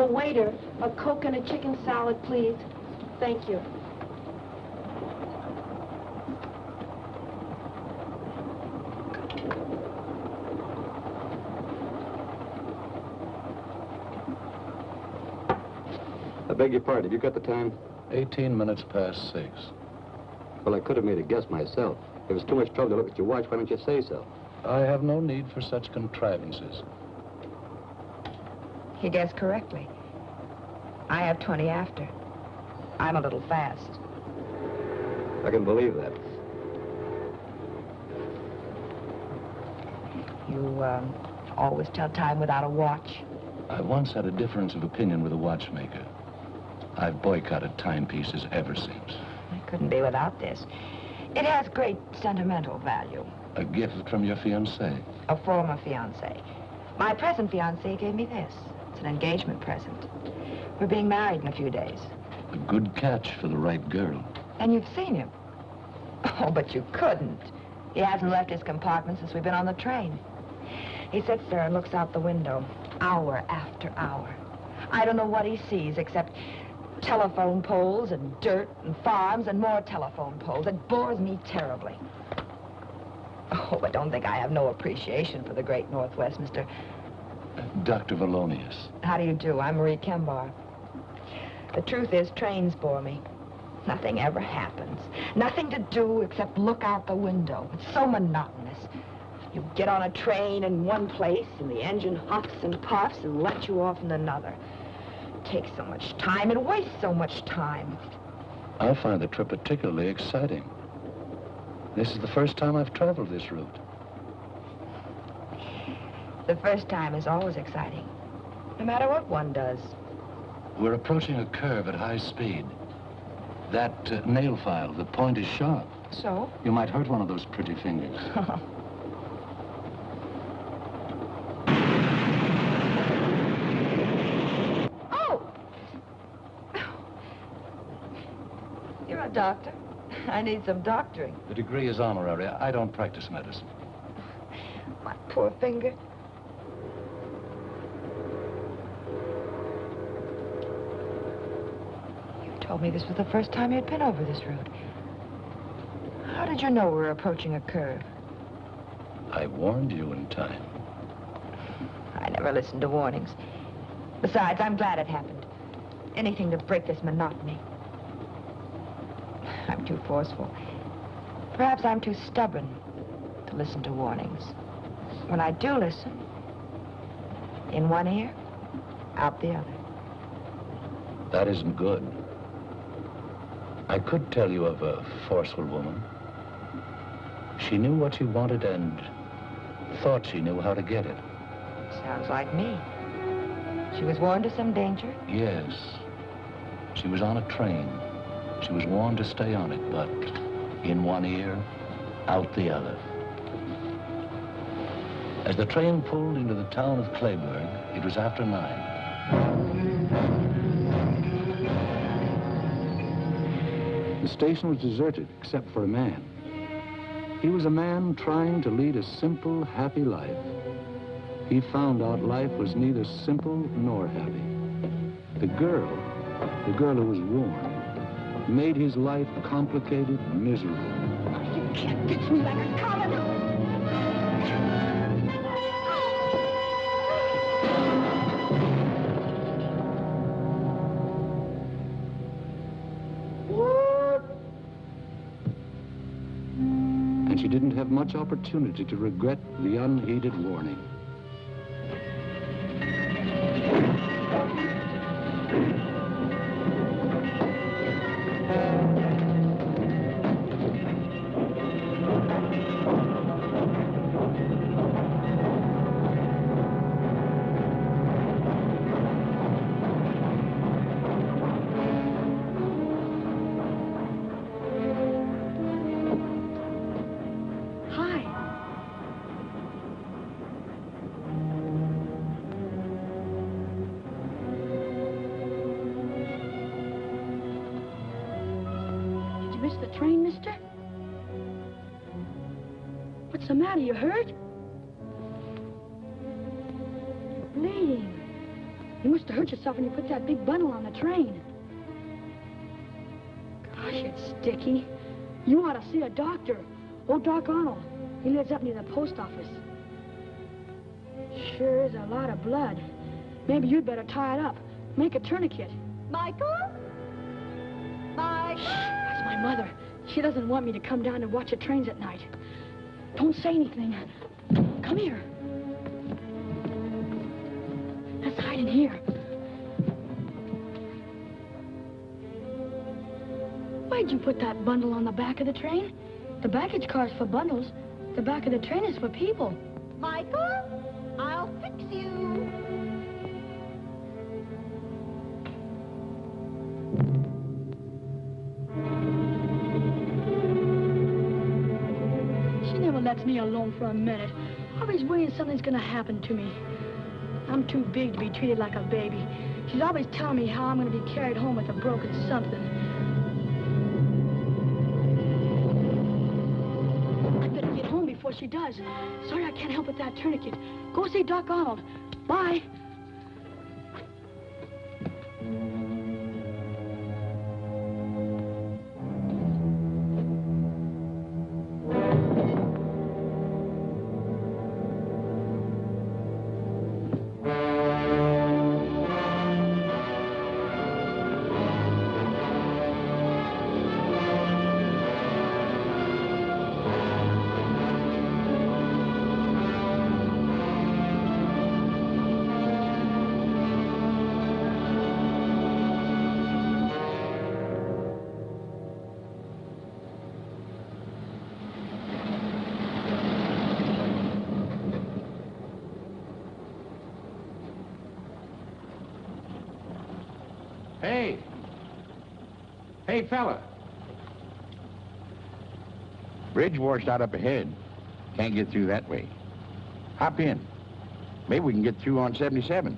waiter, a Coke and a chicken salad, please. Thank you. I beg your pardon, have you got the time? 18 minutes past 6. Well, I could have made a guess myself. If it's too much trouble to look at your watch, why don't you say so? I have no need for such contrivances. He guessed correctly. I have 20 after. I'm a little fast. I can believe that. You, always tell time without a watch? I once had a difference of opinion with a watchmaker. I've boycotted timepieces ever since. I couldn't be without this. It has great sentimental value. A gift from your fiancé? A former fiancé. My present fiancé gave me this. It's an engagement present. We're being married in a few days. A good catch for the right girl. And you've seen him. Oh, but you couldn't. He hasn't left his compartment since we've been on the train. He sits there and looks out the window, hour after hour. I don't know what he sees except telephone poles and dirt and farms and more telephone poles. It bores me terribly. Oh, but don't think I have no appreciation for the great Northwest, Mr. Dr. Valonius. How do you do? I'm Marie Kembar. The truth is, trains bore me. Nothing ever happens. Nothing to do except look out the window. It's so monotonous. You get on a train in one place, and the engine huffs and puffs and lets you off in another. It takes so much time. It wastes so much time. I find the trip particularly exciting. This is the first time I've traveled this route. The first time is always exciting, no matter what one does. We're approaching a curve at high speed. That nail file, the point is sharp. So? You might hurt one of those pretty fingers. Oh! You're a doctor. I need some doctoring. The degree is honorary. I don't practice medicine. My poor finger. Told me this was the first time you'd been over this route. How did you know we were approaching a curve? I warned you in time. I never listened to warnings. Besides, I'm glad it happened. Anything to break this monotony. I'm too forceful. Perhaps I'm too stubborn to listen to warnings. When I do listen, in one ear, out the other. That isn't good. I could tell you of a forceful woman. She knew what she wanted and thought she knew how to get it. Sounds like me. She was warned of some danger? Yes. She was on a train. She was warned to stay on it, but in one ear, out the other. As the train pulled into the town of Clayburg, it was after 9. The station was deserted, except for a man. He was a man trying to lead a simple, happy life. He found out life was neither simple nor happy. The girl who was warned, made his life complicated, miserable. You can't pitch me like a common. And she didn't have much opportunity to regret the unheeded warning. What's the matter? You hurt? You're bleeding. You must have hurt yourself when you put that big bundle on the train. Gosh, it's sticky. You ought to see a doctor. Old Doc Arnold. He lives up near the post office. Sure is a lot of blood. Maybe you'd better tie it up. Make a tourniquet. Michael? Michael? That's my mother. She doesn't want me to come down and watch the trains at night. Don't say anything. Come here. Let's hide in here. Why'd you put that bundle on the back of the train? The baggage car's for bundles. The back of the train is for people. Michael? I'll fix you. She never lets me alone for a minute. Always worrying something's gonna happen to me. I'm too big to be treated like a baby. She's always telling me how I'm gonna be carried home with a broken something. I better get home before she does. Sorry I can't help with that tourniquet. Go see Doc Arnold. Bye. Hey! Hey, fella! Bridge washed out up ahead. Can't get through that way. Hop in. Maybe we can get through on 77.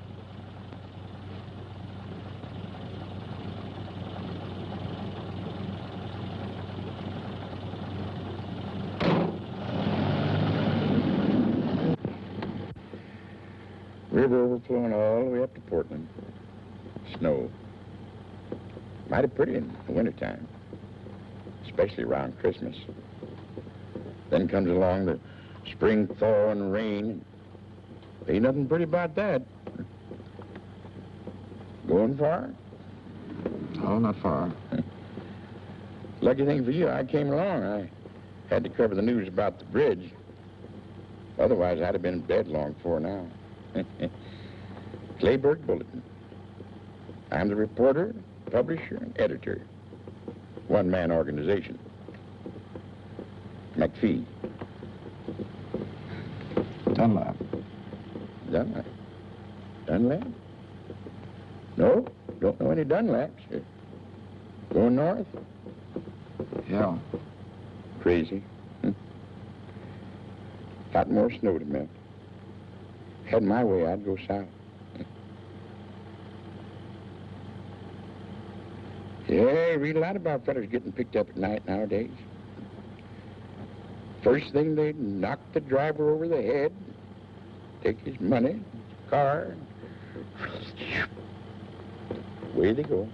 River overflowing all the way up to Portland. Snow. Mighty pretty in the wintertime, especially around Christmas. Then comes along the spring thaw and rain. Ain't nothing pretty about that. Going far? Oh, not far. Lucky thing for you, I came along. I had to cover the news about the bridge. Otherwise, I'd have been in bed long before now. Clayburg Bulletin. I'm the reporter, publisher, and editor. One-man organization. McPhee. Dunlap. Dunlap. Dunlap? No, don't know any Dunlaps. Going north? Yeah. Crazy. Got more snow to melt. Had my way, I'd go south. Yeah, read a lot about fellas getting picked up at night nowadays. First thing, they knock the driver over the head, take his money, his car, away they go.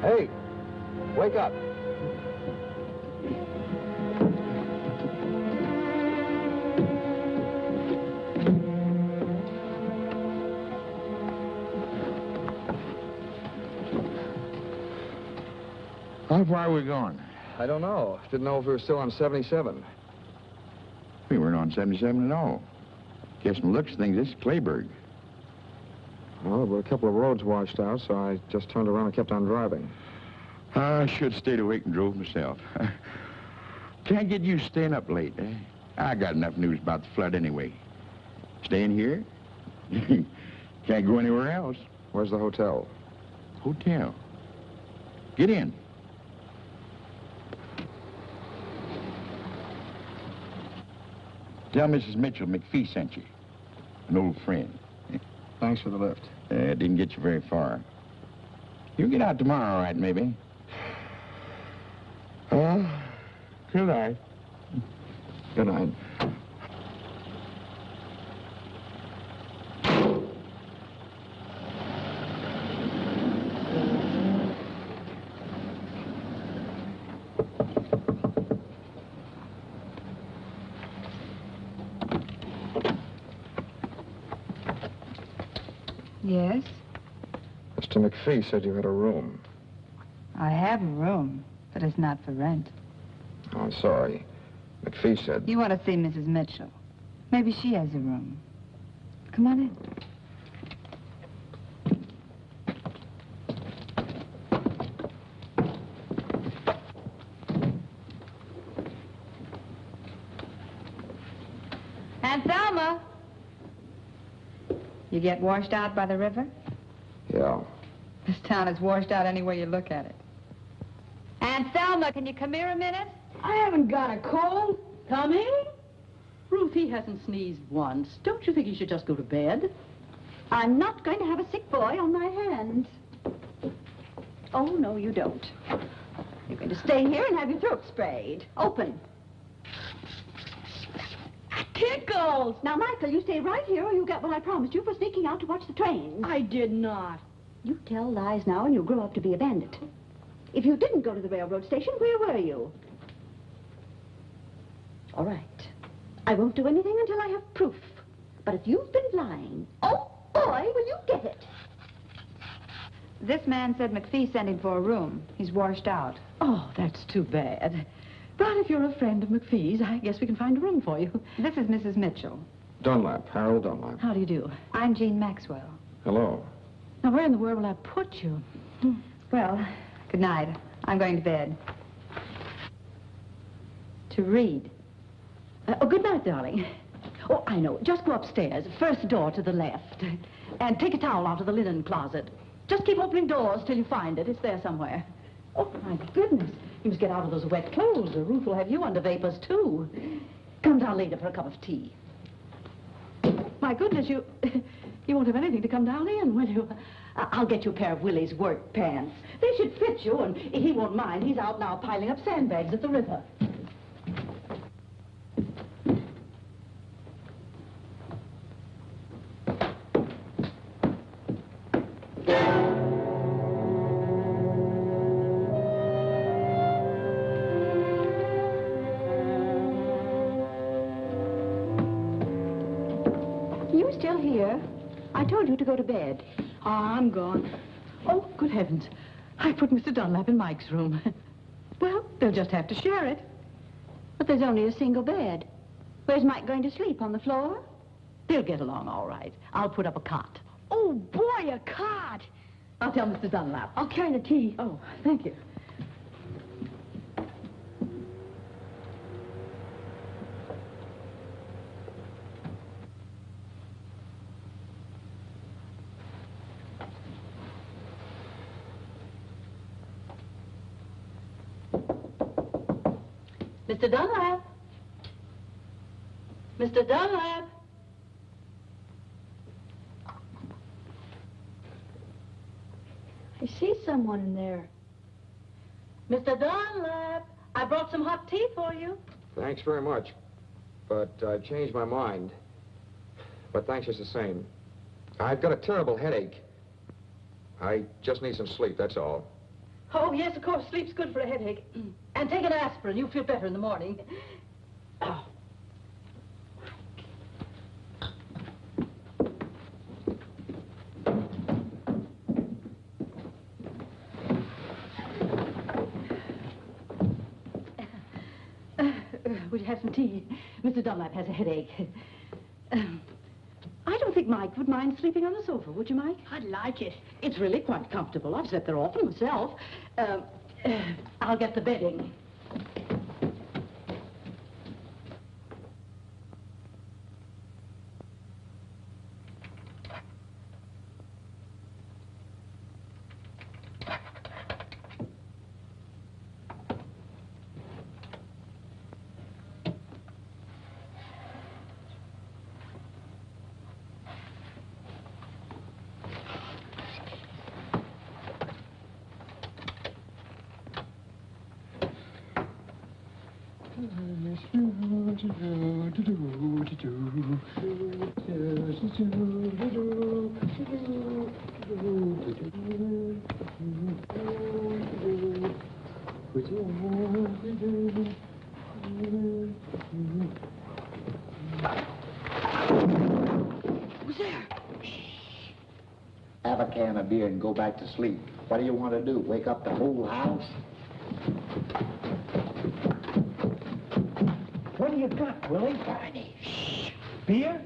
Hey, wake up. How far are we going? I don't know. Didn't know if we were still on 77. We weren't on 77 at all. Guess from the looks of things, this is Clayburg. Well, but a couple of roads washed out, so I just turned around and kept on driving. I should have stayed awake and drove myself. Can't get used to staying up late, eh? I got enough news about the flood anyway. Staying here? Can't go anywhere else. Where's the hotel? Hotel. Get in. Tell Mrs. Mitchell McPhee sent you. An old friend. Thanks for the lift. It didn't get you very far. You'll get out tomorrow, all right, maybe? Good night. Good night. Yes? Mr. McPhee said you had a room. I have a room, but it's not for rent. Oh, I'm sorry. McPhee said... You want to see Mrs. Mitchell. Maybe she has a room. Come on in. Aunt Thelma! You get washed out by the river? Yeah. This town is washed out any way you look at it. Aunt Thelma, can you come here a minute? I haven't got a cold. Coming? Ruth, he hasn't sneezed once. Don't you think he should just go to bed? I'm not going to have a sick boy on my hands. Oh, no, you don't. You're going to stay here and have your throat sprayed. Open. Tickles! Now, Michael, you stay right here or you get what I promised you for sneaking out to watch the trains. I did not. You tell lies now and you'll grow up to be a bandit. If you didn't go to the railroad station, where were you? All right. I won't do anything until I have proof. But if you've been lying, oh, boy, will you get it. This man said McPhee sent him for a room. He's washed out. Oh, that's too bad. But if you're a friend of McPhee's, I guess we can find a room for you. This is Mrs. Mitchell. Dunlap, Harold Dunlap. How do you do? I'm Jean Maxwell. Hello. Now, where in the world will I put you? Well, good night. I'm going to bed. To read. Oh, good night, darling. Oh, I know. Just go upstairs, first door to the left. And take a towel out of the linen closet. Just keep opening doors till you find it. It's there somewhere. Oh, my goodness. You must get out of those wet clothes, or Ruth will have you under vapors, too. Come down later for a cup of tea. My goodness, you won't have anything to come down in, will you? I'll get you a pair of Willie's work pants. They should fit you, and he won't mind. He's out now piling up sandbags at the river. Still here? I told you to go to bed. Oh, I'm gone. Oh, good heavens. I put Mr. Dunlap in Mike's room. Well, they'll just have to share it. But there's only a single bed. Where's Mike going to sleep, on the floor? They'll get along all right. I'll put up a cot. Oh, boy, a cot. I'll tell Mr. Dunlap. I'll carry the tea. Oh, thank you. Mr. Dunlap? Mr. Dunlap? I see someone in there. Mr. Dunlap, I brought some hot tea for you. Thanks very much. But I've changed my mind. But thanks just the same. I've got a terrible headache. I just need some sleep, that's all. Oh, yes, of course. Sleep's good for a headache. And take an aspirin. You'll feel better in the morning. Oh. Would you have some tea? Mr. Dunlap has a headache. I don't think Mike would mind sleeping on the sofa, would you, Mike? I'd like it. It's really quite comfortable. I've slept there often myself. I'll get the bedding. Who's there? Have a can of beer and go back to sleep. What do you want to do? Wake up the whole house? What do you got, Willie? Barney. Shh. Beer?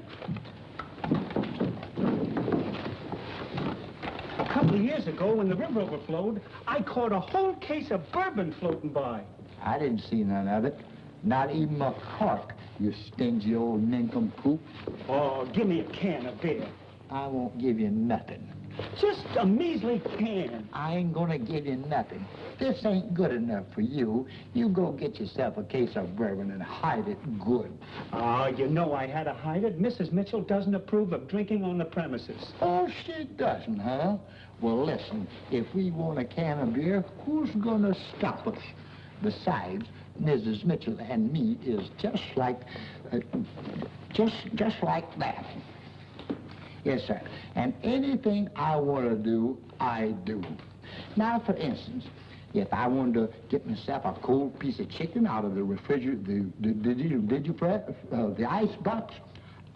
A couple of years ago, when the river overflowed, I caught a whole case of bourbon floating by. I didn't see none of it. Not even a cork, you stingy old nincompoop. Oh, give me a can of beer. I won't give you nothing. Just a measly can. I ain't gonna give you nothing. This ain't good enough for you. You go get yourself a case of bourbon and hide it good. Oh, you know I had to hide it. Mrs. Mitchell doesn't approve of drinking on the premises. Oh, she doesn't, huh? Well, listen, if we want a can of beer, who's gonna stop us? Besides, Mrs. Mitchell and me is just like that. Yes, sir. And anything I want to do, I do. Now, for instance, if I wanted to get myself a cold piece of chicken out of the refrigerator, the ice box,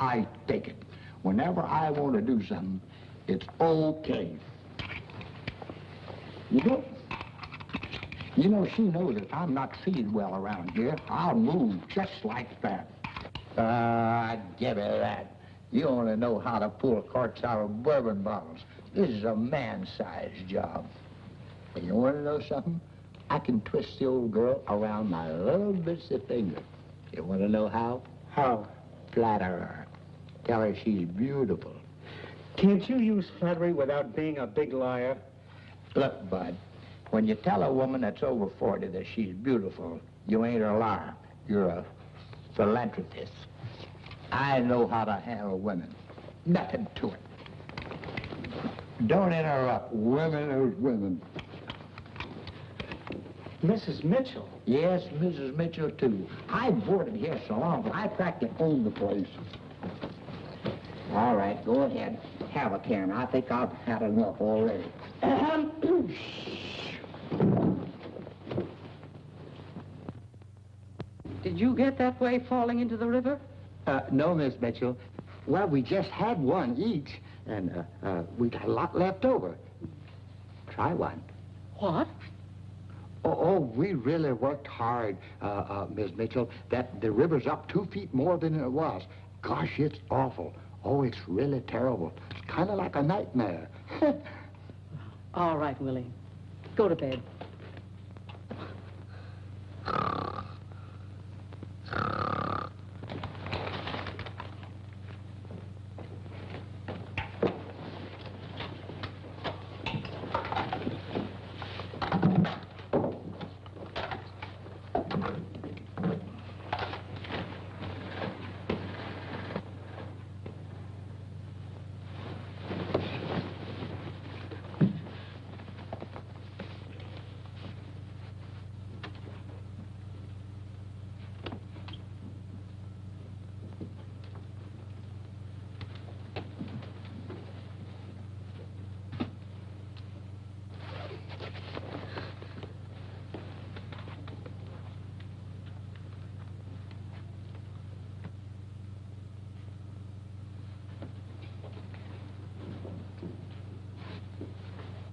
I take it. Whenever I want to do something, it's okay. You know, she knows if I'm not feeling well around here, I'll move just like that. Give me that. You only know how to pull corks out of bourbon bottles. This is a man-sized job. And you want to know something? I can twist the old girl around my little bitsy finger. You want to know how? How? Flatter her. Tell her she's beautiful. Can't you use flattery without being a big liar? Look, Bud, when you tell a woman that's over 40 that she's beautiful, you ain't a liar. You're a philanthropist. I know how to handle women. Nothing to it. Don't interrupt. Women are women. Mrs. Mitchell? Yes, Mrs. Mitchell, too. I boarded here so long, but I practically own the place. All right, go ahead. Have a can. I think I've had enough already. Did you get that way falling into the river? No, Miss Mitchell. Well, we just had one each, and we got a lot left over. Try one. What? Oh, we really worked hard, Miss Mitchell. The river's up 2 feet more than it was. Gosh, it's awful. Oh, it's really terrible. It's kind of like a nightmare. All right, Willie. Go to bed.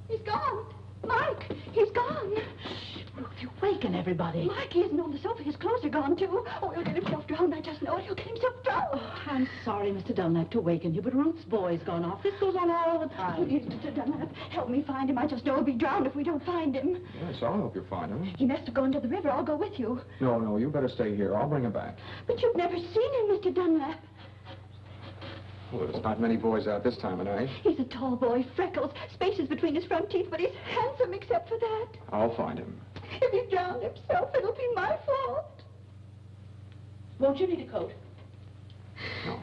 He's gone. Mike, he's gone. Ruth, you're waking everybody. Mike, he isn't on the sofa. His clothes are gone, too. Oh, he'll get himself drowned. I just know it. He'll get himself drowned. Oh, I'm sorry, Mr. Dunlap, to waken you, but Ruth's boy's gone off. This goes on all the time. Please, Mr. Dunlap, help me find him. I just know he'll be drowned if we don't find him. Yes, I'll help you find him. He must have gone to the river. I'll go with you. No, you better stay here. I'll bring him back. But you've never seen him, Mr. Dunlap. Well, there's not many boys out this time of night. He's a tall boy, freckles, spaces between his front teeth, but he's handsome except for that. I'll find him. If he drowned himself, it'll be my fault. Won't you need a coat? No.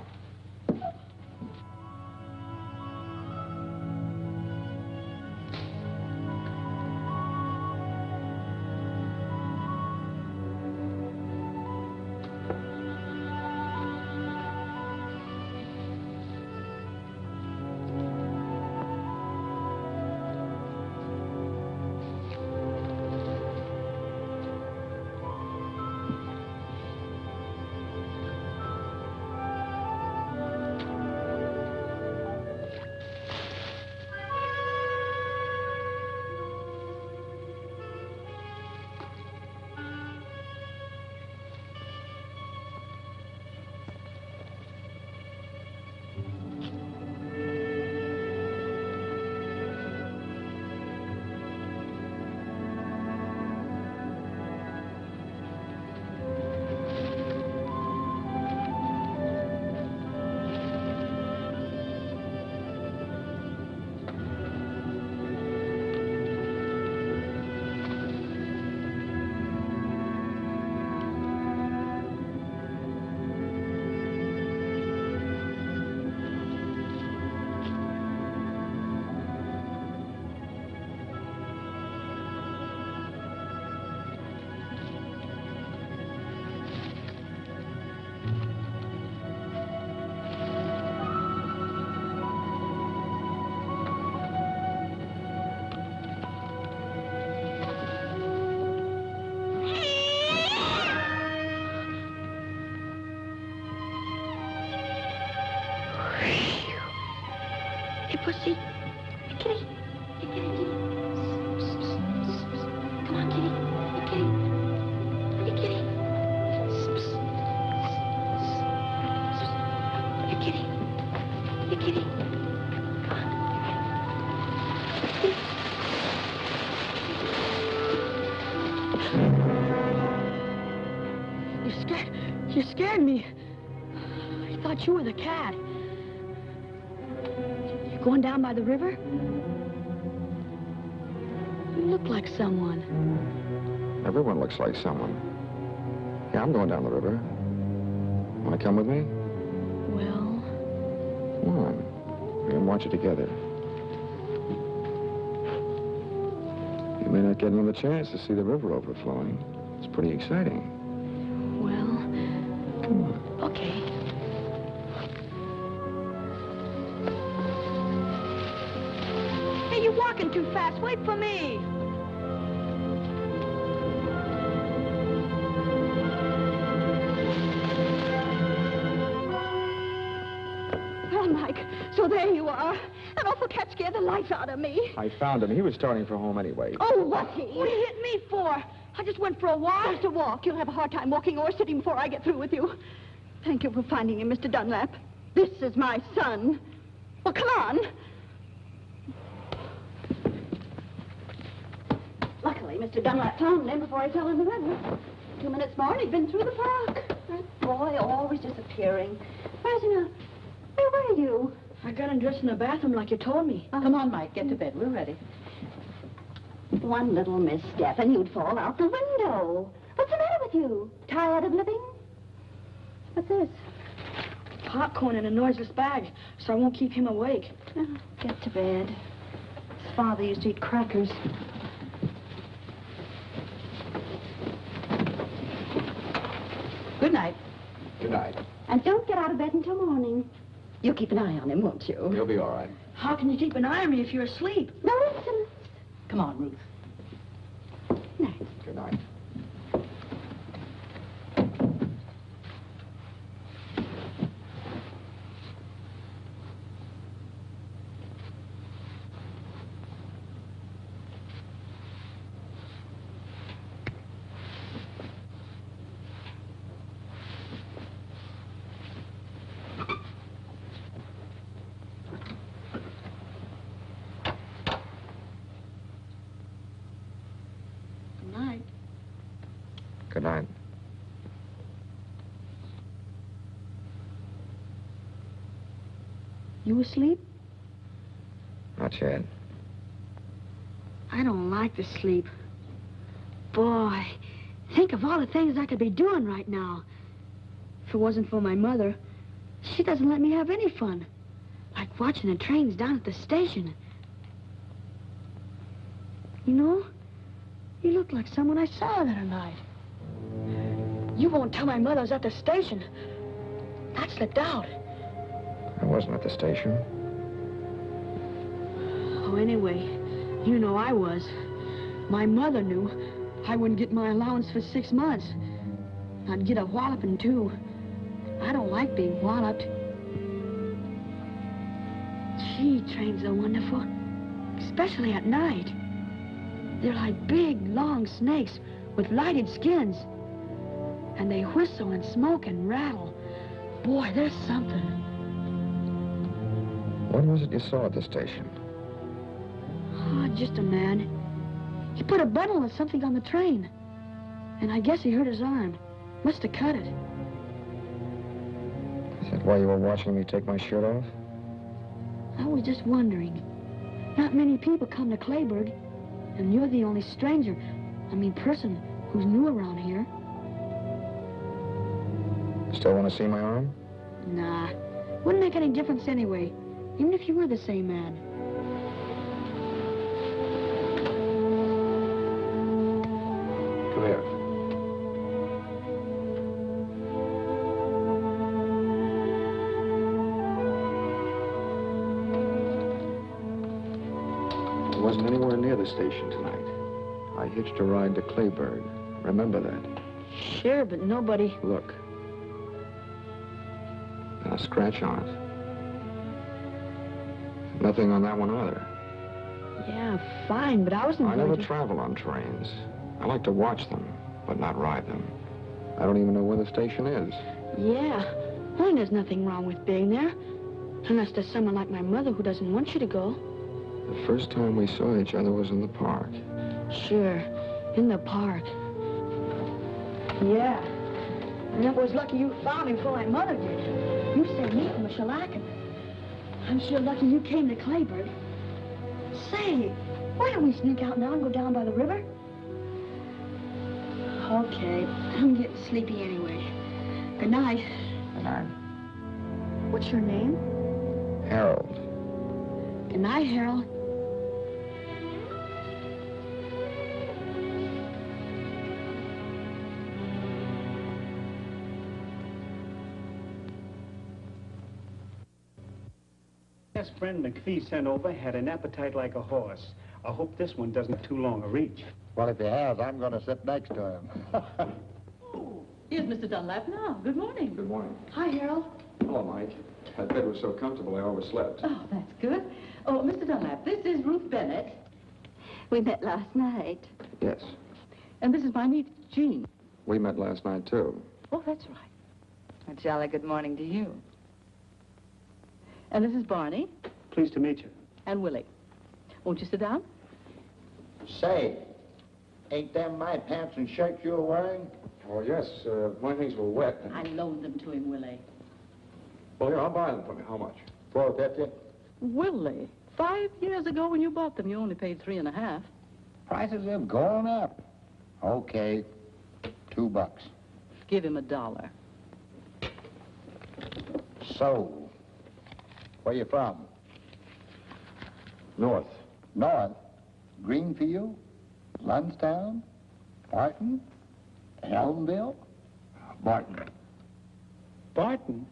Hey, kitty, kitty. Come on, kitty. Hey, kitty. Hey, kitty. Hey, kitty. Hey, kitty. Come on. You scared me. I thought you were the cat. You going down by the river? You look like someone. Everyone looks like someone. Yeah, I'm going down the river. Want to come with me? Well, Come on. We're going to watch it together. You may not get another chance to see the river overflowing. It's pretty exciting. well, Come on. okay. Hey, you're walking too fast. Wait for me. Well, Mike, so there you are. That awful cat scared the life out of me. I found him. He was starting for home anyway. Oh, was he? What do you hit me for? I just went for a walk. Just a walk. You'll have a hard time walking or sitting before I get through with you. Thank you for finding him, Mr. Dunlap. This is my son. Well, come on. Luckily, Mr. Dunlap found him before I fell in the river. 2 minutes more and he'd been through the park. That boy always disappearing. Where's he now? Where were you? I got undressed in the bathroom like you told me. Come on, Mike, get to bed. We're ready. One little misstep and you'd fall out the window. What's the matter with you? Tired of living? What's this? Popcorn in a noiseless bag, so I won't keep him awake. Oh, get to bed. His father used to eat crackers. Good night. Good night. And don't get out of bed until morning. You'll keep an eye on him, won't you? He'll be all right. How can you keep an eye on me if you're asleep? No insolence. Come on, Ruth. Night. Good night. Good night. Good night. You asleep? Not yet. I don't like to sleep. Boy, think of all the things I could be doing right now. If it wasn't for my mother, she doesn't let me have any fun. Like watching the trains down at the station. You know, you look like someone I saw the other night. You won't tell my mother I was at the station. That slipped out. I wasn't at the station. Oh, anyway, you know I was. My mother knew I wouldn't get my allowance for 6 months. I'd get a walloping, too. I don't like being walloped. Gee, trains are wonderful, especially at night. They're like big, long snakes with lighted skins. And they whistle and smoke and rattle. Boy, there's something. What was it you saw at the station? Oh, just a man. He put a bundle of something on the train. And I guess he hurt his arm. Must have cut it. Is that why you were watching me take my shirt off? I was just wondering. Not many people come to Clayburg, and you're the only stranger, person who's new around here. Still want to see my arm? Nah, wouldn't make any difference anyway, even if you were the same man. Come here. I wasn't anywhere near the station tonight. I hitched a ride to Clayburg. Remember that? Sure, but nobody... Look. And a scratch on it. Nothing on that one either. Yeah, fine, but I wasn't I going never to... travel on trains. I like to watch them, but not ride them. I don't even know where the station is. Yeah. Well, there's nothing wrong with being there. Unless there's someone like my mother who doesn't want you to go. The first time we saw each other was in the park. Sure. In the park. Yeah. And it was lucky you found him before my mother did. You saved me from a shellacking. I'm sure lucky you came to Clayburg. Say, why don't we sneak out now and go down by the river? Okay, I'm getting sleepy anyway. Good night. Good night. What's your name? Harold. Good night, Harold. Best friend McPhee sent over had an appetite like a horse. I hope this one doesn't have too long a reach. Well, if he has, I'm going to sit next to him. Oh, here's Mr. Dunlap now. Good morning. Good morning. Hi, Harold. Hello, Mike. That bed was so comfortable I overslept. Oh, that's good. Oh, Mr. Dunlap, this is Ruth Bennett. We met last night. Yes. And this is my niece, Jean. We met last night, too. Oh, that's right. A jolly good morning to you. And this is Barney Pleased to meet you. and Willie. Won't you sit down? Say, ain't them my pants and shirts you're wearing? Oh, yes. My things were wet. I loaned them to him, Willie. Well, here, I'll buy them for me. How much? $4.50. Willie, 5 years ago when you bought them, you only paid $3.50. Prices have gone up. Okay, $2. Give him $1. So, where you from? North. North? Greenfield? Lundstown? Barton? Elmville? Barton. Barton?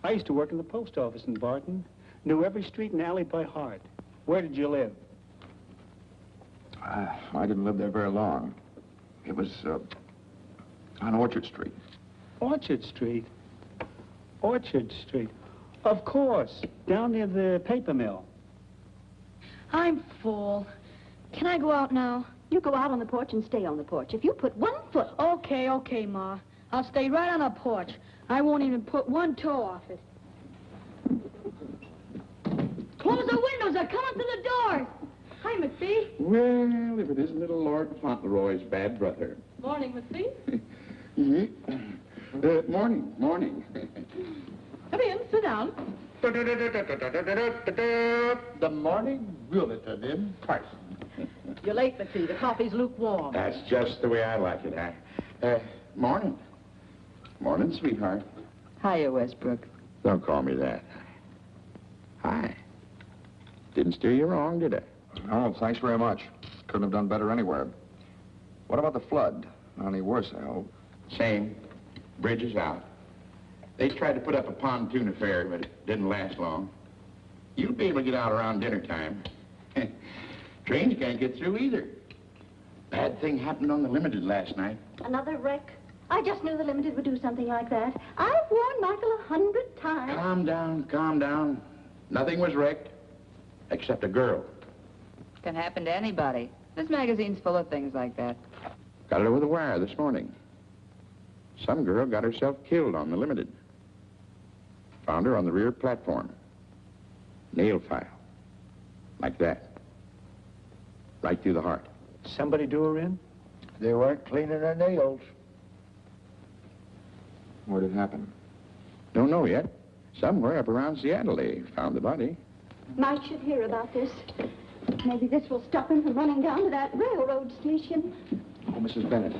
I used to work in the post office in Barton. Knew every street and alley by heart. Where did you live? I didn't live there very long. It was on Orchard Street. Orchard Street. Orchard Street. Of course, down near the paper mill. I'm full. Can I go out now? You go out on the porch and stay on the porch. If you put one foot... Okay, Ma. I'll stay right on the porch. I won't even put one toe off it. Close the windows. They're coming through the doors. Hi, McPhee. Well, if it isn't little Lord Fauntleroy's bad brother. Morning, McPhee. Morning. Come in, sit down. The morning bulletin in person. You're late, McPhee. The coffee's lukewarm. That's just the way I like it, huh? Morning. Morning, sweetheart. Hiya, Westbrook. Don't call me that. Hi. Didn't steer you wrong, did I? Oh, thanks very much. Couldn't have done better anywhere. What about the flood? Not any worse, I hope. Same. Bridge is out. They tried to put up a pontoon affair, but it didn't last long. You'll be able to get out around dinner time. Trains can't get through either. Bad thing happened on the Limited last night. Another wreck? I just knew the Limited would do something like that. I've warned Michael 100 times. Calm down. Nothing was wrecked, except a girl. Can happen to anybody. This magazine's full of things like that. Got it over the wire this morning. Some girl got herself killed on the Limited. Found her on the rear platform. Nail file. Like that. Right through the heart. Somebody do her in? They weren't cleaning their nails. Where'd it happen? Don't know yet. Somewhere up around Seattle they found the body. Mike should hear about this. Maybe this will stop him from running down to that railroad station. Oh, Mrs. Bennett.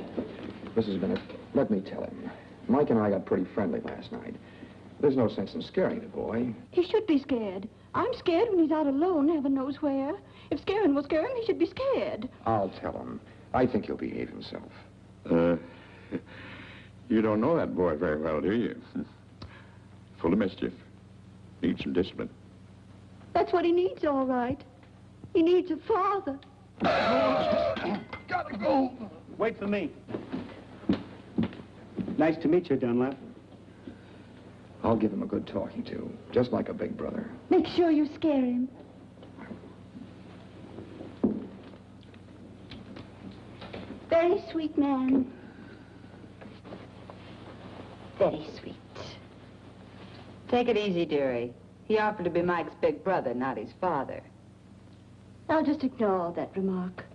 Mrs. Bennett, let me tell him. Mike and I got pretty friendly last night. There's no sense in scaring the boy. He should be scared. I'm scared when he's out alone, heaven knows where. If scaring will scare him, he should be scared. I'll tell him. I think he'll behave himself. You don't know that boy very well, do you? Full of mischief. Needs some discipline. That's what he needs, all right. He needs a father. Gotta go. Wait for me. Nice to meet you, Dunlap. I'll give him a good talking to, just like a big brother. Make sure you scare him. Very sweet man. Very sweet. Take it easy, dearie. He offered to be Mike's big brother, not his father. I'll just ignore that remark.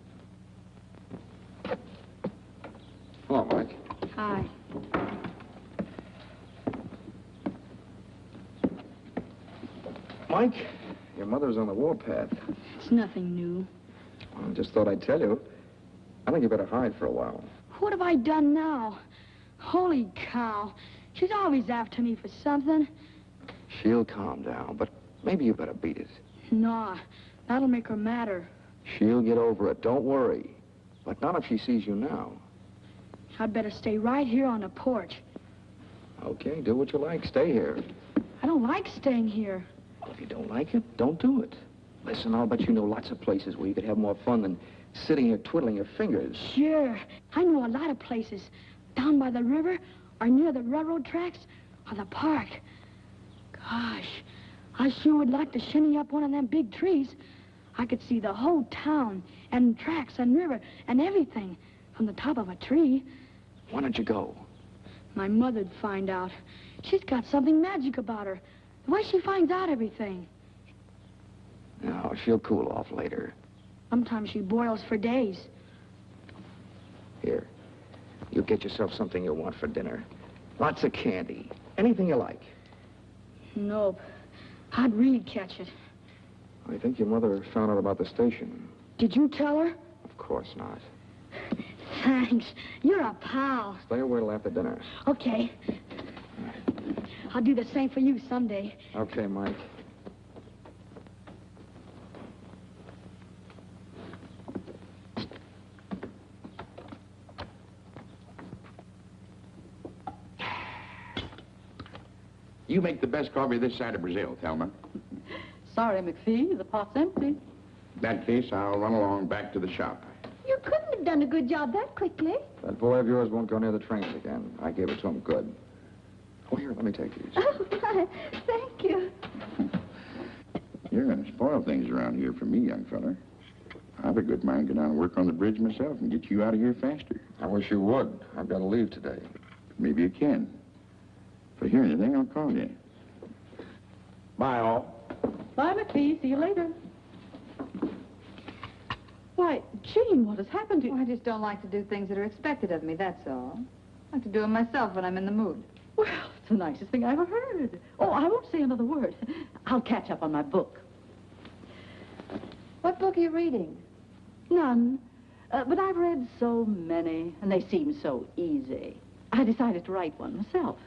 Hello, Mike. Hi. Mike, your mother's on the warpath. It's nothing new. Well, I just thought I'd tell you. I think you better hide for a while. What have I done now? Holy cow. She's always after me for something. She'll calm down, but maybe you better beat it. Nah, that'll make her madder. She'll get over it, don't worry. But not if she sees you now. I'd better stay right here on the porch. Okay, do what you like. Stay here. I don't like staying here. If you don't like it, don't do it. Listen, I'll bet you know lots of places where you could have more fun than sitting here twiddling your fingers. Sure. I know a lot of places. Down by the river, or near the railroad tracks, or the park. Gosh, I sure would like to shinny up one of them big trees. I could see the whole town, and tracks, and river, and everything from the top of a tree. Why don't you go? My mother'd find out. She's got something magic about her. The way she finds out everything. No, she'll cool off later. Sometimes she boils for days. Here, you get yourself something you want for dinner. Lots of candy. Anything you like. Nope. I'd really catch it. I think your mother found out about the station. Did you tell her? Of course not. Thanks. You're a pal. Stay away till after dinner. Okay. I'll do the same for you someday. Okay, Mike. You make the best coffee this side of Brazil, Thelma. Sorry, McPhee, the pot's empty. In that case, I'll run along back to the shop. You couldn't have done a good job that quickly. That boy of yours won't go near the trains again. I gave it to him good. Oh, here, let me take these. Oh, my, thank you. You're going to spoil things around here for me, young fella. I've a good mind to go down and work on the bridge myself and get you out of here faster. I wish you would. I've got to leave today. Maybe you can. If I hear anything, I'll call you. Bye, all. Bye, McPhee. See you later. Why, Jean, what has happened to you? I just don't like to do things that are expected of me, that's all. I like to do them myself when I'm in the mood. Well, it's the nicest thing I ever heard. Oh, I won't say another word. I'll catch up on my book. What book are you reading? None. But I've read so many, and they seem so easy. I decided to write one myself.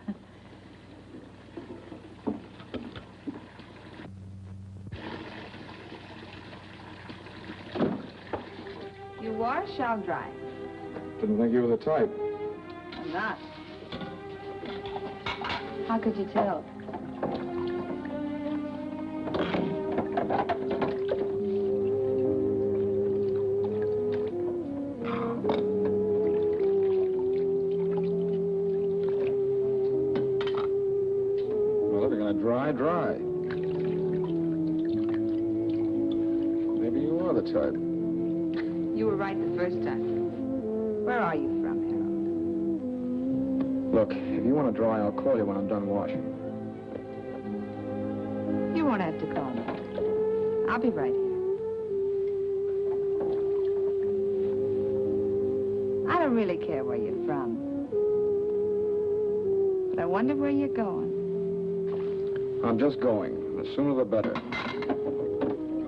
You wash, I'll dry. Didn't think you were the type. I'm not. How could you tell? Well, if you're going to dry, dry. Maybe you are the type. You were right the first time. Where are you from, Harold? Look, if you want to dry, I'll call you when I'm done washing. You won't have to call me. I'll be right here. I don't really care where you're from. But I wonder where you're going. I'm just going. The sooner the better.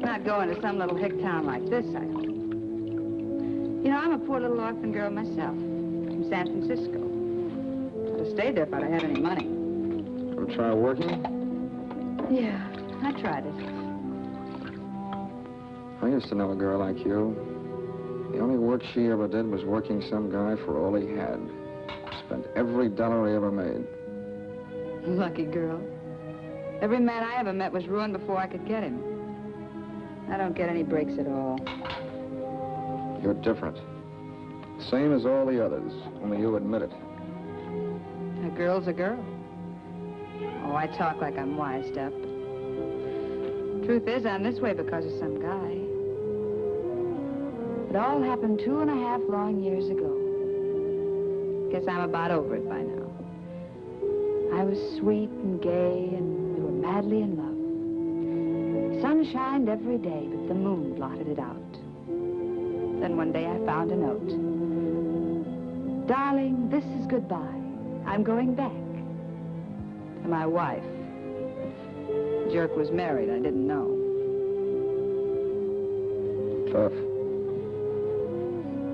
Not going to some little hick town like this, I hope. You know, I'm a poor little orphan girl myself, from San Francisco. I'd have stayed there if I'd have had any money. Ever try working? Yeah, I tried it. I used to know a girl like you. The only work she ever did was working some guy for all he had. Spent every dollar he ever made. Lucky girl. Every man I ever met was ruined before I could get him. I don't get any breaks at all. You're different. Same as all the others, only you admit it. A girl's a girl. Oh, I talk like I'm wised up. Truth is, I'm this way because of some guy. It all happened 2.5 long years ago. Guess I'm about over it by now. I was sweet and gay, and we were madly in love. Sun shined every day, but the moon blotted it out. Then one day I found a note. Darling, this is goodbye. I'm going back. To my wife. The jerk was married. I didn't know. Tough.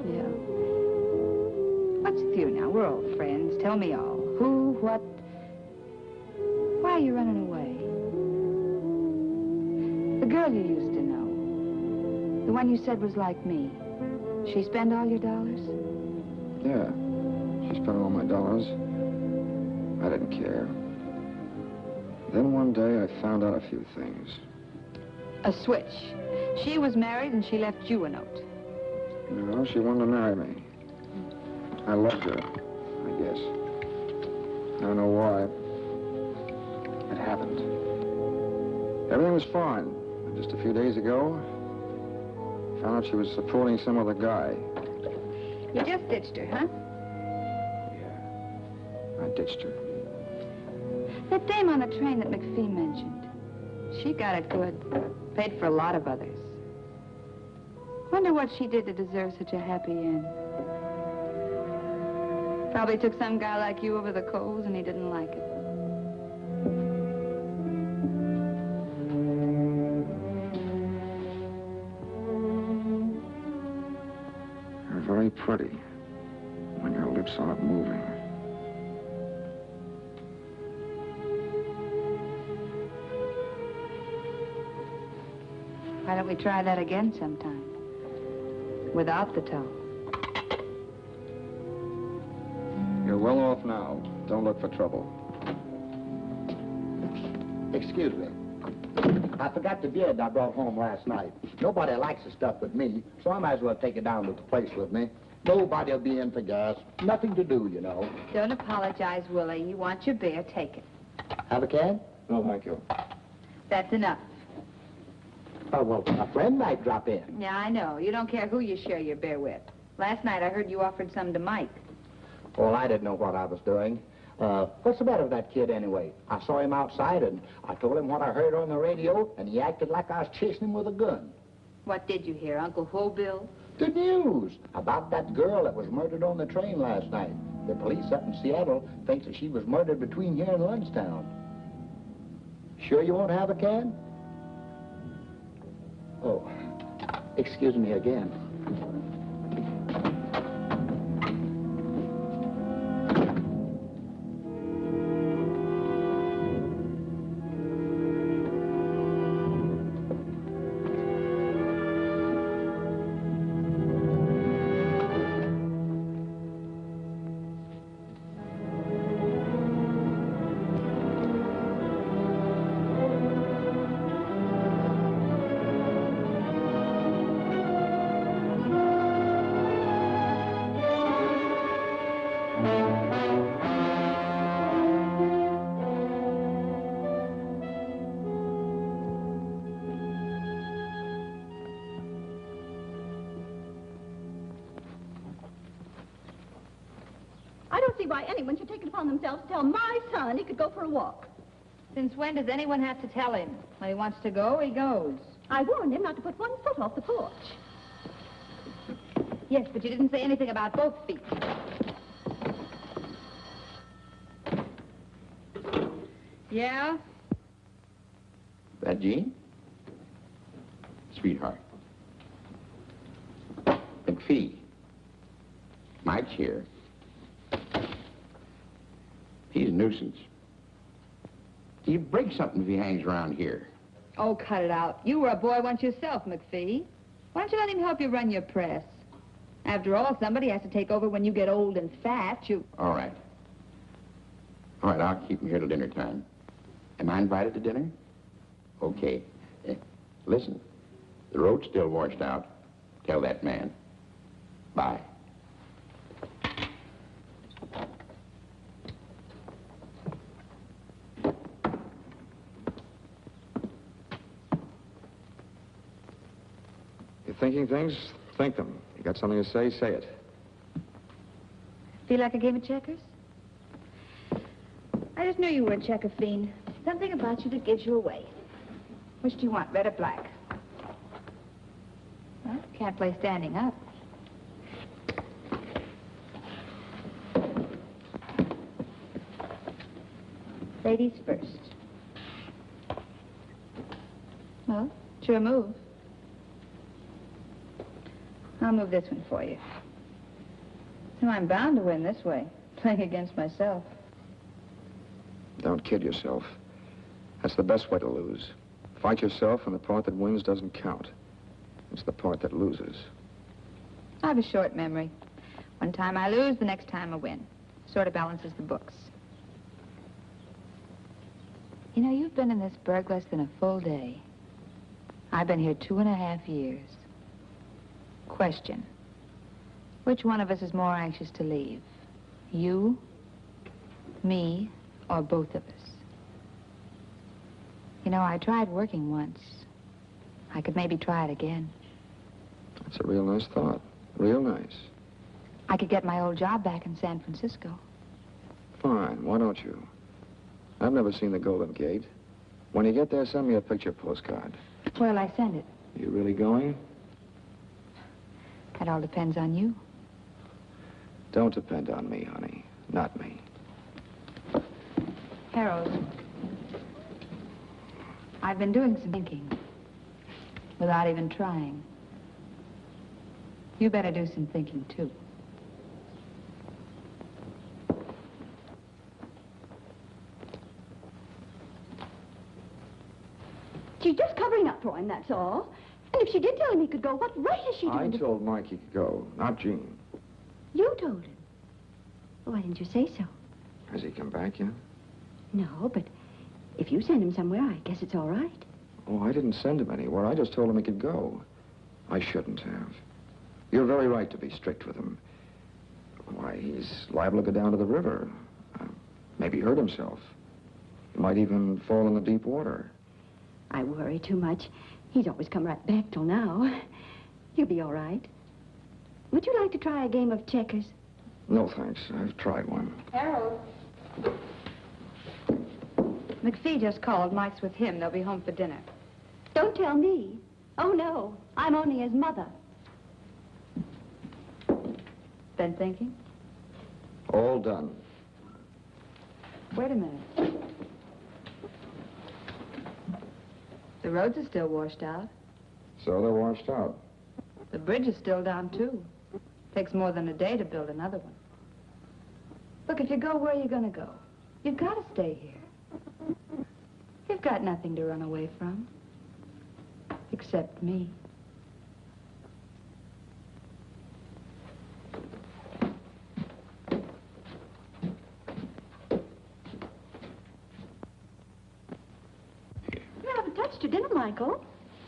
Yeah. What's with you now? We're old friends. Tell me all. Who, what? Why are you running away? The girl you used to know. The one you said was like me. She spend all your dollars? Yeah. She spent all my dollars. I didn't care. Then one day I found out a few things. A switch. She was married and she left you a note. No, she wanted to marry me. I loved her, I guess. I don't know why. It happened. Everything was fine. And just a few days ago, I found out she was supporting some other guy. You just ditched her, huh? I ditched her. That dame on the train that McPhee mentioned. She got it good. Paid for a lot of others. Wonder what she did to deserve such a happy end. Probably took some guy like you over the coals and he didn't like it. You're very pretty when your lips aren't moving. Why don't we try that again sometime? Without the toe. You're well off now. Don't look for trouble. Excuse me. I forgot the beard I brought home last night. Nobody likes the stuff with me, so I might as well take it down to the place with me. Nobody'll be in for gas. Nothing to do, you know. Don't apologize, Willie. You want your beer, take it. Have a can? No, thank you. That's enough. Oh, well, a friend might drop in. Yeah, I know. You don't care who you share your beer with. Last night I heard you offered some to Mike. Well, I didn't know what I was doing. What's the matter with that kid anyway? I saw him outside and I told him what I heard on the radio and he acted like I was chasing him with a gun. What did you hear, Uncle Bill? The news about that girl that was murdered on the train last night. The police up in Seattle thinks that she was murdered between here and Lundstown. Sure you won't have a can? Oh, excuse me again. Why anyone should take it upon themselves to tell my son he could go for a walk. Since when does anyone have to tell him? When he wants to go, he goes. I warned him not to put one foot off the porch. Yes, but you didn't say anything about both feet. Yeah? That Jean? Sweetheart. McPhee. Mike's here. He's a nuisance. He'll break something if he hangs around here. Oh, cut it out. You were a boy once yourself, McPhee. Why don't you let him help you run your press? After all, somebody has to take over when you get old and fat. All right. All right, I'll keep him here till dinner time. Am I invited to dinner? Okay. Listen, the road's still washed out. Tell that man. Bye. You're thinking things? Think them. You got something to say? Say it. Feel like a game of checkers? I just knew you were a checker fiend. Something about you that gives you away. Which do you want, red or black? Well, can't play standing up. Ladies first. Well, it's your move. I'll move this one for you. So I'm bound to win this way, playing against myself. Don't kid yourself. That's the best way to lose. Fight yourself, and the part that wins doesn't count. It's the part that loses. I have a short memory. One time I lose, the next time I win. Sort of balances the books. You know, you've been in this burg less than a full day. I've been here 2.5 years. Question. Which one of us is more anxious to leave? You, me, or both of us? You know, I tried working once. I could maybe try it again. That's a real nice thought. Real nice. I could get my old job back in San Francisco. Fine, why don't you? I've never seen the Golden Gate. When you get there, send me a picture postcard. Where'll I send it? You really going? That all depends on you. Don't depend on me, honey. Not me. Harold, I've been doing some thinking without even trying. You better do some thinking, too. She's just covering up for him, that's all. And if she did tell him he could go, what right is she I doing told Mike he could go, not Jean. You told him. Well, why didn't you say so? Has he come back yet? No, but if you send him somewhere, I guess it's all right. Oh, I didn't send him anywhere. I just told him he could go. I shouldn't have. You're very right to be strict with him. Why, he's liable to go down to the river. Maybe hurt himself. He might even fall in the deep water. I worry too much. He's always come right back till now. You'll be all right. Would you like to try a game of checkers? No, thanks. I've tried one. Harold. McPhee just called. Mike's with him. They'll be home for dinner. Don't tell me. Oh, no. I'm only his mother. Been thinking? All done. Wait a minute. The roads are still washed out. So they're washed out. The bridge is still down, too. Takes more than a day to build another one. Look, if you go where you're going to go, you've got to stay here. You've got nothing to run away from. Except me. You haven't touched your dinner, Michael.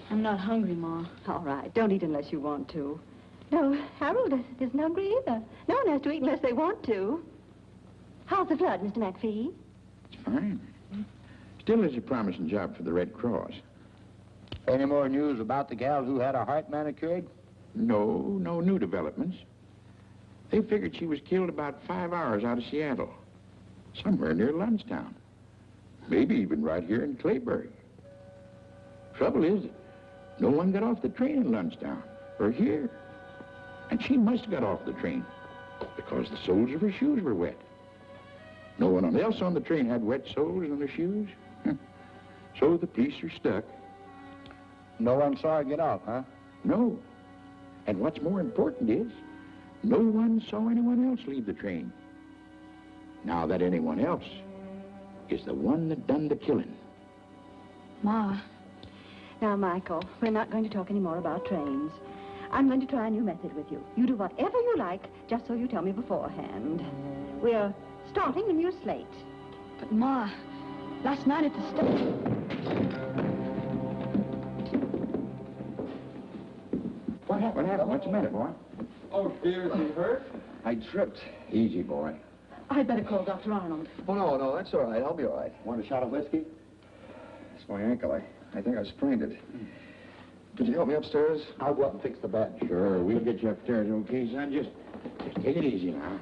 I'm not hungry, Ma. All right, don't eat unless you want to. No, Harold isn't hungry either. No one has to eat unless they want to. How's the flood, Mr. McPhee? It's fine. Still is a promising job for the Red Cross. Any more news about the gal who had her heart manicured? No new developments. They figured she was killed about 5 hours out of Seattle. Somewhere near Lundstown. Maybe even right here in Clayburg. Trouble is, no one got off the train in Lundstown, or here. And she must have got off the train, because the soles of her shoes were wet. No one else on the train had wet soles on their shoes. So the police are stuck. No one saw her get off, huh? No. And what's more important is, no one saw anyone else leave the train. Now that anyone else is the one that done the killing. Ma. Now, Michael, we're not going to talk any more about trains. I'm going to try a new method with you. You do whatever you like, just so you tell me beforehand. We're starting a new slate. But, Ma, last night at the station... What happened? What's the matter, boy? Oh, dear, is he hurt? I tripped. Easy, boy. I'd better call Dr. Arnold. Oh, no, that's all right. I'll be all right. Want a shot of whiskey? It's my ankle. I think I sprained it. Could you help me upstairs? I'll go up and fix the bed. Sure, we'll get you upstairs, okay, son? Just take it easy now.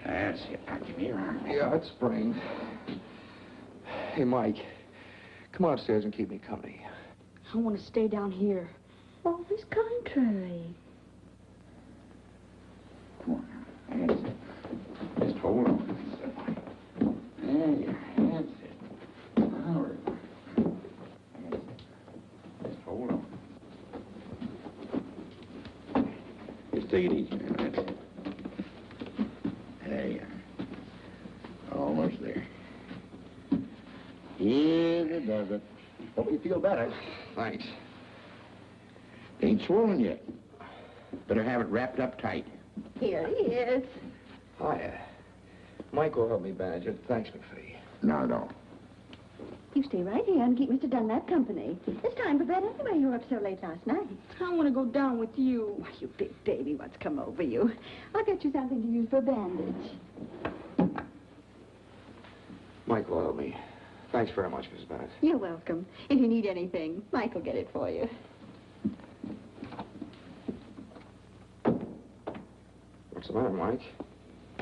That's it. Now, give me your arm. Yeah, it's sprained. Hey, Mike, come on upstairs and keep me company. I want to stay down here. Always contrary. Come on now. That's it. Just hold on. There you are. That's it. Now we're... That's it. Just hold on. Just take it easy, man. That's it. There you are. Almost there. Yes, it does it. Hope you feel better. Thanks. Ain't swollen yet. Better have it wrapped up tight. Here he is. Hiya. Mike will help me bandage it. Thanks, McPhee. Not at all. You stay right here and keep Mr. Dunlap company. It's time for bed anyway. You were up so late last night. I want to go down with you. Why, you big baby, what's come over you? I'll get you something to use for a bandage. Mike will help me. Thanks very much, Mrs. Bennett. You're welcome. If you need anything, Mike will get it for you. What's the matter, Mike?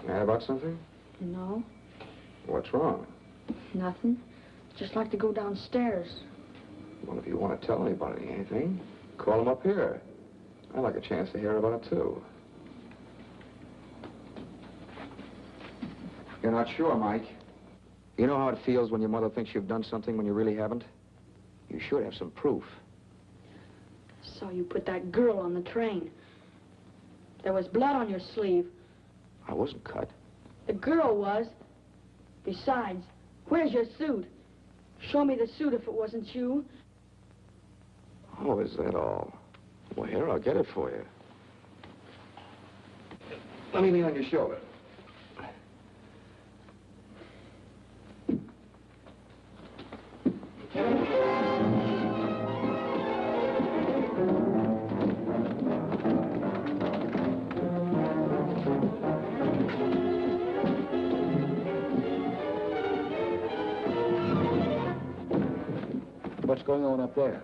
Mad about something? No, What's wrong? nothing. Just like to go downstairs. Well, if you want to tell anybody anything, call them up here. I'd like a chance to hear about it, too. You're not sure, Mike? You know how it feels when your mother thinks you've done something when you really haven't? You should have some proof. Saw you put that girl on the train. There was blood on your sleeve. I wasn't cut. The girl was. Besides, where's your suit? Show me the suit if it wasn't you. Oh, is that all? Well, here, I'll get it for you. Let me lean on your shoulder. What's going on up there?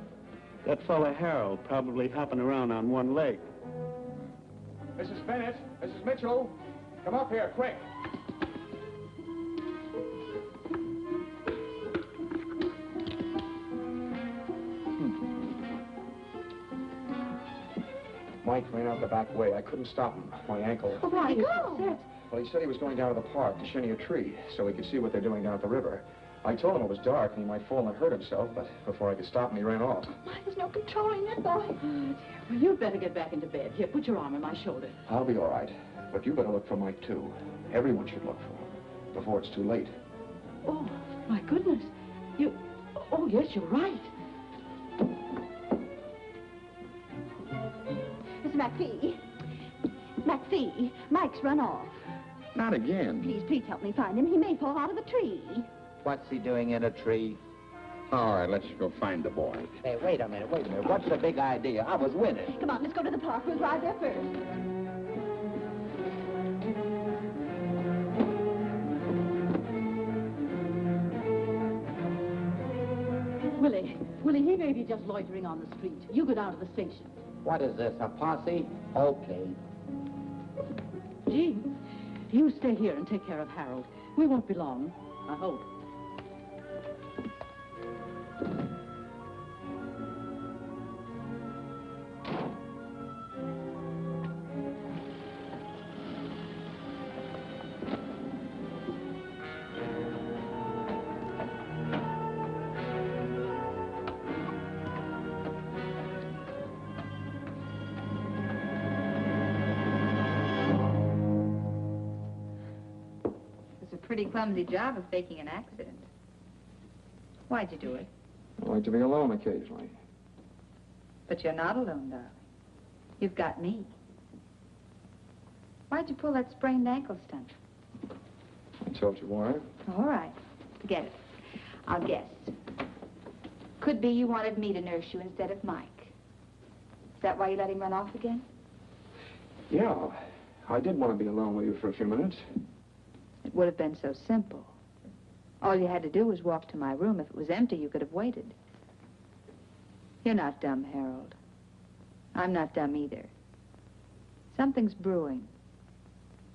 That fella Harold probably hopping around on one leg. Mrs. Bennett, Mrs. Mitchell, come up here, quick. Mike ran out the back way. I couldn't stop him. My ankle. Oh, why go? Well, he said he was going down to the park to shinny a tree so he could see what they're doing down at the river. I told him it was dark and he might fall and hurt himself, but before I could stop him, he ran off. Why, there's no controlling that boy. Oh, dear. Well, you'd better get back into bed. Here, put your arm on my shoulder. I'll be all right, but you better look for Mike, too. Everyone should look for him before it's too late. Oh, my goodness. Oh, yes, you're right. Mr. McPhee. McPhee, Mike's run off. Not again. Please help me find him. He may fall out of the tree. What's he doing in a tree? All right, let's go find the boy. Hey, wait a minute. What's the big idea? I was winning. Come on, let's go to the park. We'll drive there first. Willie, he may be just loitering on the street. You go down to the station. What is this, a posse? Okay. Jean, you stay here and take care of Harold. We won't be long, I hope. Pretty clumsy job of faking an accident. Why'd you do it? I like to be alone occasionally. But you're not alone, darling. You've got me. Why'd you pull that sprained ankle stunt? I told you why. All right. Forget it. I'll guess. Could be you wanted me to nurse you instead of Mike. Is that why you let him run off again? Yeah, I did want to be alone with you for a few minutes. It would have been so simple. All you had to do was walk to my room. If it was empty, you could have waited. You're not dumb, Harold. I'm not dumb either. Something's brewing.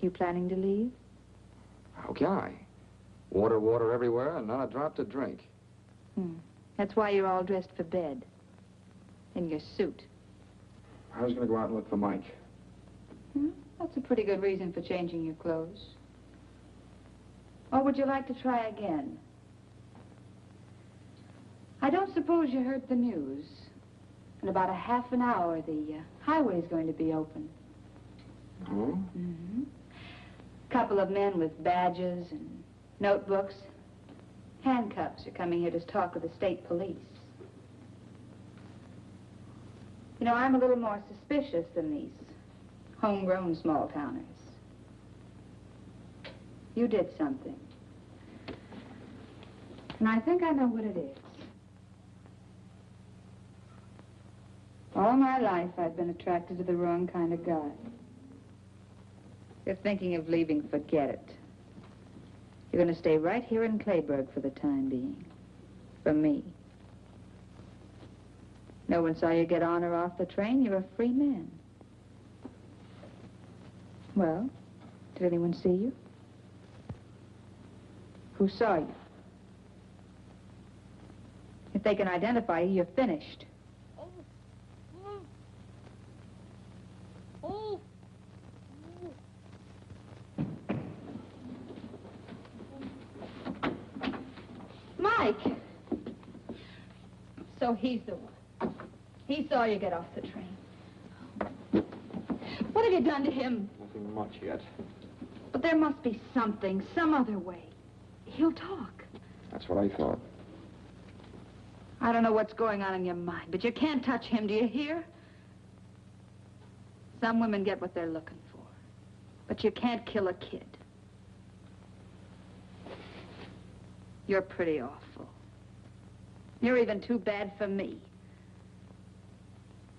You planning to leave? How can I? Water everywhere and not a drop to drink. That's why you're all dressed for bed. In your suit. I was going to go out and look for Mike. That's a pretty good reason for changing your clothes. Or would you like to try again? I don't suppose you heard the news. In about a half an hour, the highway's going to be open. Oh? Couple of men with badges and notebooks, handcuffs are coming here to talk with the state police. You know, I'm a little more suspicious than these homegrown small-towners. You did something. And I think I know what it is. All my life, I've been attracted to the wrong kind of guy. If you're thinking of leaving, forget it. You're going to stay right here in Clayburg for the time being. For me. No one saw you get on or off the train. You're a free man. Well, did anyone see you? Who saw you? If they can identify you, you're finished. Mike! So he's the one. He saw you get off the train. What have you done to him? Nothing much yet. But there must be something, some other way. He'll talk. That's what I thought. I don't know what's going on in your mind, but you can't touch him, do you hear? Some women get what they're looking for. But you can't kill a kid. You're pretty awful. You're even too bad for me.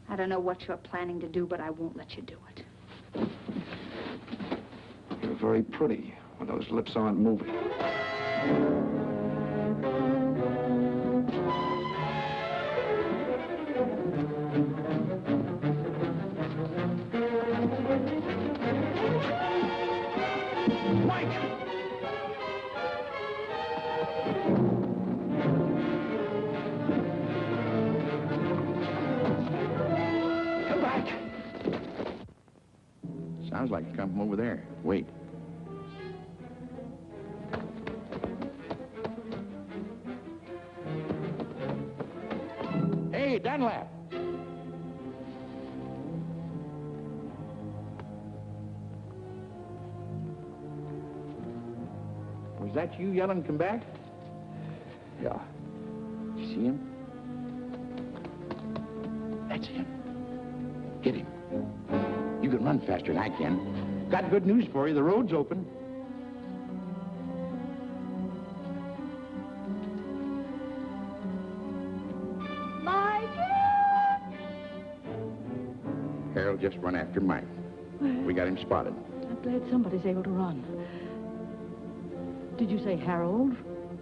I don't know what you're planning to do, but I won't let you do it. You're very pretty when those lips aren't moving. Sounds like it's come from over there. Wait. Hey, Dunlap. Was that you yelling, come back? Yeah. You see him? That's him. Get him. You can run faster than I can. Got good news for you. The road's open. Mike! Harold just run after Mike. We got him spotted. I'm glad somebody's able to run. Did you say Harold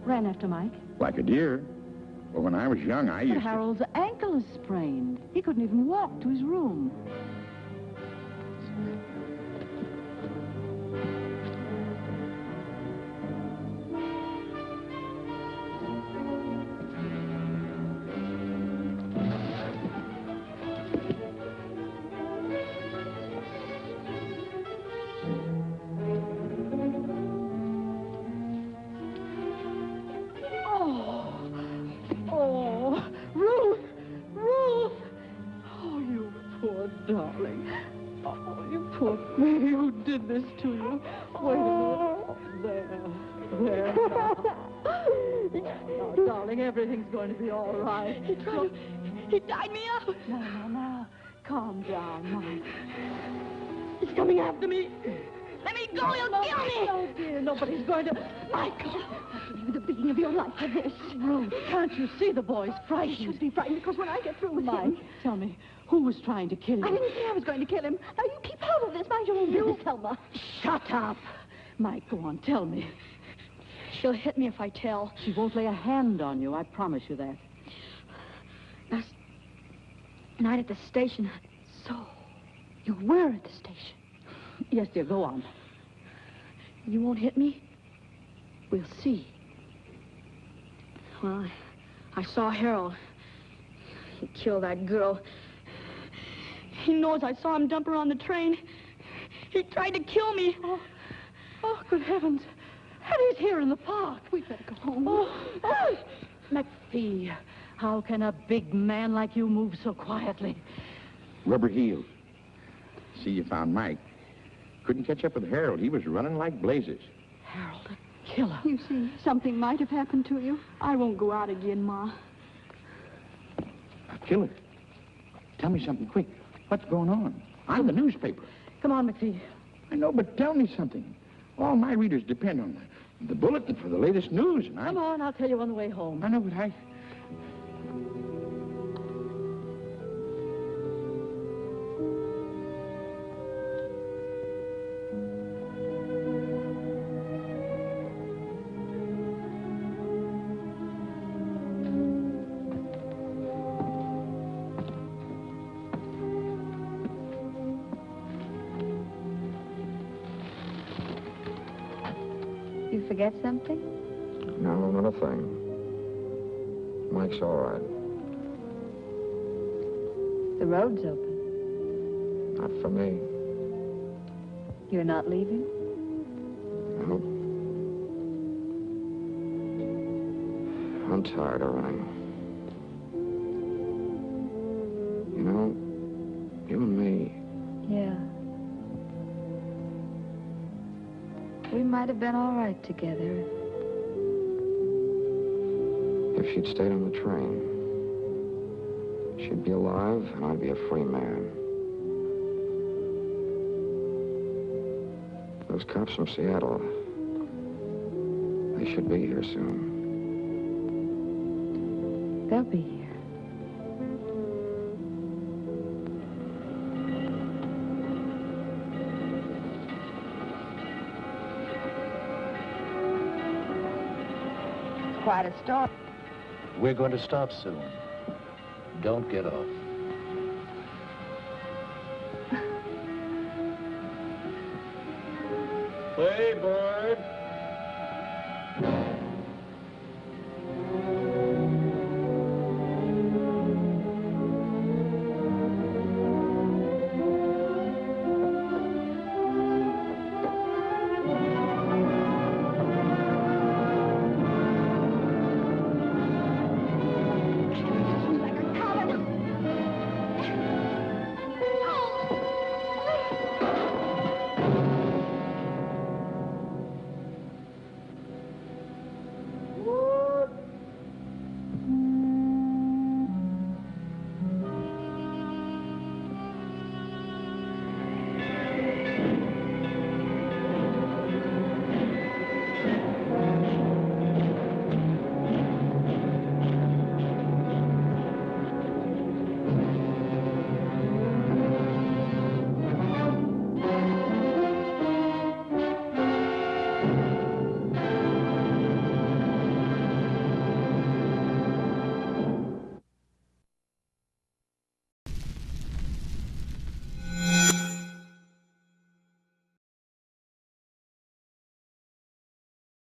ran after Mike? Like a deer. But when I was young, I used But Harold's ankle is sprained. He couldn't even walk to his room. Darling. Oh, you poor baby. Who did this to you? Wait a minute. There. Now, darling, everything's going to be all right. He tied me up. No. Calm down, Mike. He's coming after me. Let me go. He'll kill me. Oh, dear. Nobody's going to... Michael, I'll give you the beating of your life for this. Ruth, can't you see the boy's frightened? He should be frightened because when I get through with Mike, him... tell me, who was trying to kill you? I didn't say I was going to kill him. Now, you keep out of this. Mind your own business, Thelma. Shut up. Mike, go on, tell me. She'll hit me if I tell. She won't lay a hand on you, I promise you that. Last night at the station. So, you were at the station. Yes, dear, go on. You won't hit me? We'll see. Well, I saw Harold. He killed that girl. He knows I saw him dump her on the train. He tried to kill me. Oh, good heavens. Eddie's here in the park. We'd better go home. Oh, McPhee, how can a big man like you move so quietly? Rubber heels. See, you found Mike. Couldn't catch up with Harold. He was running like blazes. Harold, a killer. You see, something might have happened to you. I won't go out again, Ma. A killer? Tell me something quick. What's going on? I'm the newspaper. Come on, McPhee. I know, but tell me something. All my readers depend on the bulletin for the latest news, and Come on, I'll tell you on the way home. I know, but You forget something? No, not a thing. Mike's all right. The road's open. Not for me. You're not leaving? Nope. I'm tired of running. You know, you and me, Yeah. We might have been all right together. if she'd stayed on the train, she'd be alive and I'd be a free man. Those cops from Seattle, they should be here soon. They'll be here. Quite a start. We're going to stop soon. Don't get off. Play, Bird.